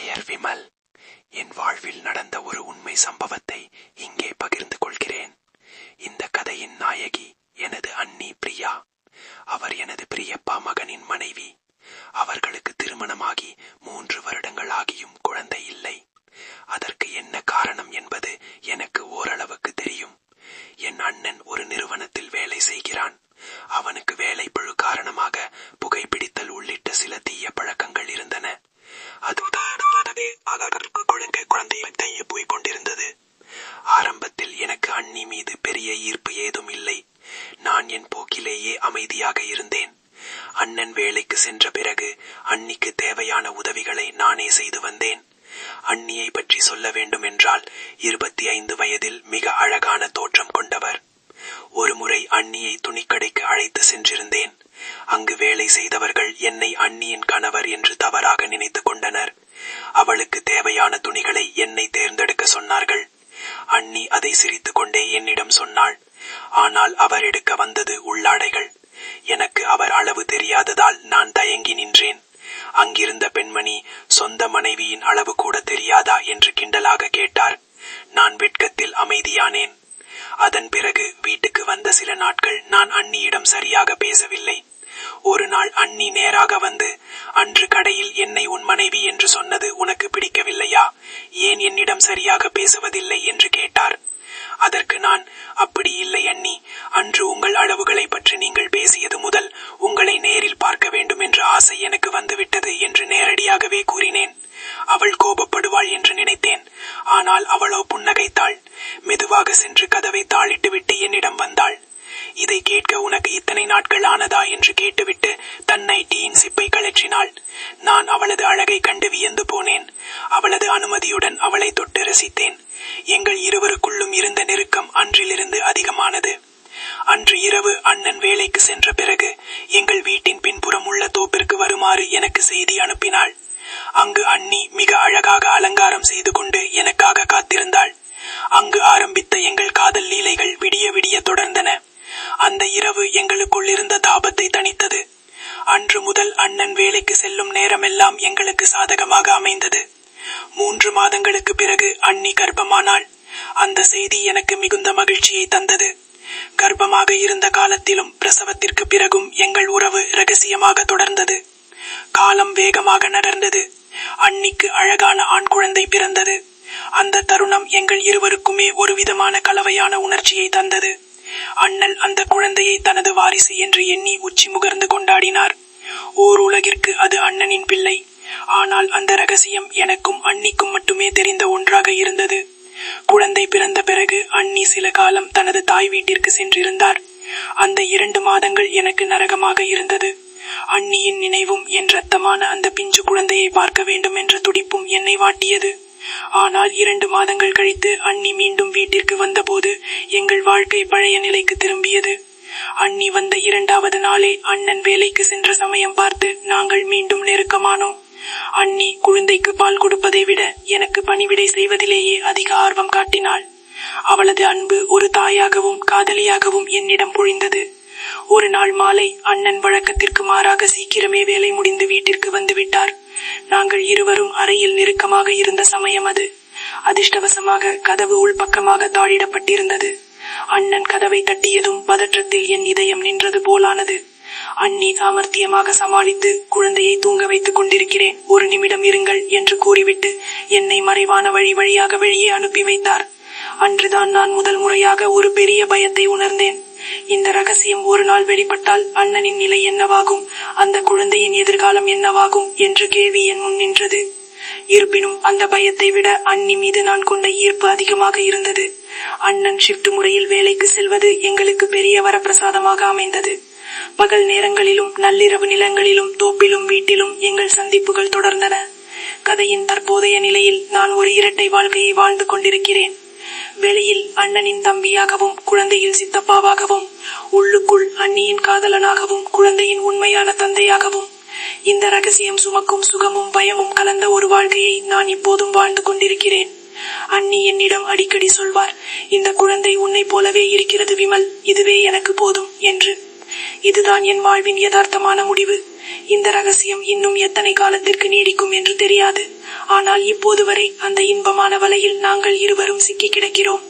பெயர் விமல். என் வாழ்வில் நடந்த ஒரு உண்மை சம்பவத்தை இங்கே பகிர்ந்து கொள்கிறேன். இந்த கதையின் நாயகி எனது அண்ணி பிரியா. அவர் எனது பிரியப்பா மகனின் மனைவி. அவர்களுக்கு திருமணமாகி 3 வருடங்கள் ஆகியும் குழந்தை இல்லை. அதற்கு என்ன காரணம் என்பது எனக்கு ஓரளவுக்கு தெரியும். என் அண்ணன் ஒரு நிறுவனத்தில் வேலை செய்கிறான். அவனுக்கு வேலைப்பழு காரணமாக புகைப்பிடித்தல் உள்ளிட்ட சில தீய பழக்கங்கள் இருந்தன. குழந்தையை போய் கொண்டிருந்தது. ஆரம்பத்தில் எனக்கு அண்ணி மீது பெரிய ஈர்ப்பு ஏதும் இல்லை. நான் என் போக்கிலேயே அமைதியாக இருந்தேன். அண்ணன் வேலைக்கு சென்ற பிறகு அண்ணிக்கு தேவையான உதவிகளை நானே செய்து வந்தேன். அண்ணியை பற்றி சொல்ல வேண்டும் என்றால் 25 வயதில் மிக அழகான தோற்றம் கொண்டவர். ஒருமுறை அண்ணியை துணிக்கடைக்கு அழைத்து சென்றிருந்தேன். அங்கு வேலை செய்தவர்கள் என்னை அண்ணியின் கணவர் என்று தவறாக நினைத்து கொண்டனர். அவளுக்கு தேவையான துணிகளை என்னை தேர்ந்தெடுக்க சொன்னார்கள். அண்ணி அதை சிரித்து கொண்டே என்னிடம் சொன்னாள். ஆனால் அவர் எடுக்க வந்தது உள்ளாடைகள். எனக்கு அவர் அளவு தெரியாததால் நான் தயங்கி நின்றேன். அங்கிருந்த பெண்மணி சொந்த மனைவியின் அளவு கூட தெரியாதா என்று கிண்டலாக கேட்டார். நான் வெட்கத்தில் அமைதியானேன். அதன் பிறகு வீட்டுக்கு வந்த சில நாட்கள் நான் அண்ணியிடம் சரியாக பேசவில்லை. ஒரு நாள் அண்ணி நேராக வந்து, அன்று கடையில் என்னை உன் மனைவி என்று சொன்னது உனக்கு பிடிக்கவில்லையா? ஏன் என்னிடம் சரியாக பேசுவதில்லை என்று கேட்டார். அதற்கு நான், அப்படி இல்லை அண்ணி, அன்று உங்கள் அளவுகளை பற்றி நீங்கள் பேசியது முதல் உங்களை நேரில் பார்க்க வேண்டும் என்ற ஆசை எனக்கு வந்துவிட்டது என்று நேரடியாகவே கூறினேன். அவள் கோபப்படுவாள் என்று நினைத்தேன். ஆனால் அவளோ புன்னகைத்தாள். மெதுவாக சென்று கதவை தாளிட்டு விட்டு என்னிடம் வந்தாள். இதை கேட்க உனக்கு இத்தனை நாட்கள் ஆனதா என்று கேட்டுவிட்டு தன் நைட்டியின் சிப்பை கழற்றினாள். நான் அவளது அழகை கண்டு வியந்து போனேன். அவளது அனுமதியுடன் அவளை தொட்டு ரசித்தேன். எங்கள் இருவருக்குள்ளும் இருந்த நெருக்கம் அன்றிலிருந்து அதிகமானது. அன்று இரவு அண்ணன் வேலைக்கு சென்ற பிறகு எங்கள் வீட்டின் பின்புறம் உள்ள தோப்பிற்கு வருமாறு எனக்கு செய்தி அனுப்பினாள். அங்கு அண்ணி மிக அழகாக அலங்காரம் செய்து கொண்டு எனக்காக காத்திருந்தாள். அங்கு ஆரம்பித்த எங்கள் காதல் லீலைகள் விடிய விடிய தொடர்ந்தன. அந்த இரவு எங்களுக்குள் இருந்த தாபத்தை தணித்தது. அன்று முதல் அண்ணன் வேலைக்கு செல்லும் நேரமெல்லாம் எங்களுக்கு சாதகமாக அமைந்தது. 3 மாதங்களுக்கு பிறகு அண்ணி கர்ப்பமானாள். அந்த செய்தி எனக்கு மிகுந்த மகிழ்ச்சியை தந்தது. கர்ப்பமாக இருந்த காலத்திலும் பிரசவத்திற்கு பிறகும் எங்கள் உறவு இரகசியமாக தொடர்ந்தது. காலம் வேகமாக நடந்தது. அண்ணிக்கு அழகான ஆண் குழந்தை பிறந்தது. அந்த தருணம் எங்கள் இருவருக்குமே ஒரு விதமான கலவையான உணர்ச்சியை தந்தது. அண்ணன் அந்த குழந்தையை தனது வாரிசு என்று எண்ணி உச்சி முகர்ந்து கொண்டாடினார். ஓர் உலகிற்கு அது அண்ணனின் பிள்ளை. ஆனால் அந்த ரகசியம் எனக்கும் அண்ணிக்கும் மட்டுமே தெரிந்த ஒன்றாக இருந்தது. குழந்தை பிறந்த பிறகு அண்ணி சில காலம் தனது தாய் வீட்டிற்கு சென்றிருந்தார். அந்த 2 மாதங்கள் எனக்கு நரகமாக இருந்தது. அண்ணியின் நினைவும் என் ரத்தமான அந்த பிஞ்சு குழந்தையை பார்க்க வேண்டும் என்ற துடிப்பும் என்னை வாட்டியது. ஆனால் 2 மாதங்கள் கழித்து அண்ணி மீண்டும் வீட்டிற்கு வந்தபோது எங்கள் வாழ்க்கை பழைய நிலைக்கு திரும்பியது. அண்ணி வந்த 2வது நாளே அண்ணன் வேலைக்கு சென்ற சமயம் பார்த்து நாங்கள் மீண்டும் நெருக்கமானோம். அண்ணி குழந்தைக்கு பால் கொடுப்பதை விட எனக்கு பணிவிடை செய்வதிலேயே அதிக ஆர்வம் காட்டினாள். அவளது அன்பு ஒரு தாயாகவும் காதலியாகவும் என்னிடம் பொழிந்தது. ஒரு நாள் மாலை அண்ணன் வழக்கத்திற்கு மாறாக சீக்கிரமே வேலை முடிந்து வீட்டிற்கு வந்துவிட்டார். நாங்கள் இருவரும் அறையில் நெருக்கமாக இருந்த சமயம் அது. அதிர்ஷ்டவசமாக கதவு உள்பக்கமாக தாழிடப்பட்டிருந்தது. அண்ணன் கதவை தட்டியதும் பதற்றத்தில் என் இதயம் நின்றது போலானது. அண்ணி சாமர்த்தியமாக சமாளித்து, குழந்தையை தூங்க வைத்துக் கொண்டிருக்கிறேன், 1 நிமிடம் இருங்கள் என்று கூறிவிட்டு என்னை மறைவான வழியாக வெளியே அனுப்பி வைத்தார். அன்றுதான் நான் முதல் முறையாக ஒரு பெரிய பயத்தை உணர்ந்தேன். இந்த ரகசியம் ஒரு நாள் வெளிப்பட்டால் அண்ணனின் நிலை என்னவாகும், அந்த குழந்தையின் எதிர்காலம் என்னவாகும் என்ற கேள்வி என் முன் நின்றது. இருப்பினும் அந்த பயத்தை விட அண்ணி மீது நான் கொண்ட ஈர்ப்பு அதிகமாக இருந்தது. அண்ணன் ஷிப்ட் முறையில் வேலைக்கு செல்வது எங்களுக்கு பெரிய வரப்பிரசாதமாக அமைந்தது. பகல் நேரங்களிலும் நள்ளிரவு நிலங்களிலும் தோப்பிலும் வீட்டிலும் எங்கள் சந்திப்புகள் தொடர்ந்தன. கதையின் தற்போதைய நிலையில் நான் ஒரு இரட்டை வாழ்க்கையை வாழ்ந்து கொண்டிருக்கிறேன். வெளியில் அண்ணனின் தம்பியாகவும் குழந்தையின் சித்தப்பாவாகவும், உள்ளுக்குள் அண்ணியின் காதலனாகவும் குழந்தையின் உண்மையான தந்தையாகவும். இந்த ரகசியம் சுமக்கும் சுகமும் பயமும் கலந்த ஒரு வாழ்க்கையை நான் இப்போதும் வாழ்ந்து கொண்டிருக்கிறேன். அண்ணி என்னிடம் அடிக்கடி சொல்வார், இந்த குழந்தை உன்னை போலவே இருக்கிறது விமல், இதுவே எனக்கு போதும் என்று. இதுதான் என் வாழ்வின் யதார்த்தமான முடிவு. இந்த ரகசியம் இன்னும் எத்தனை காலத்திற்கு நீடிக்கும் என்று தெரியாது. ஆனால் இப்போது வரை அந்த இன்பமான வலையில் நாங்கள் இருவரும் சிக்கி கிடக்கிறோம்.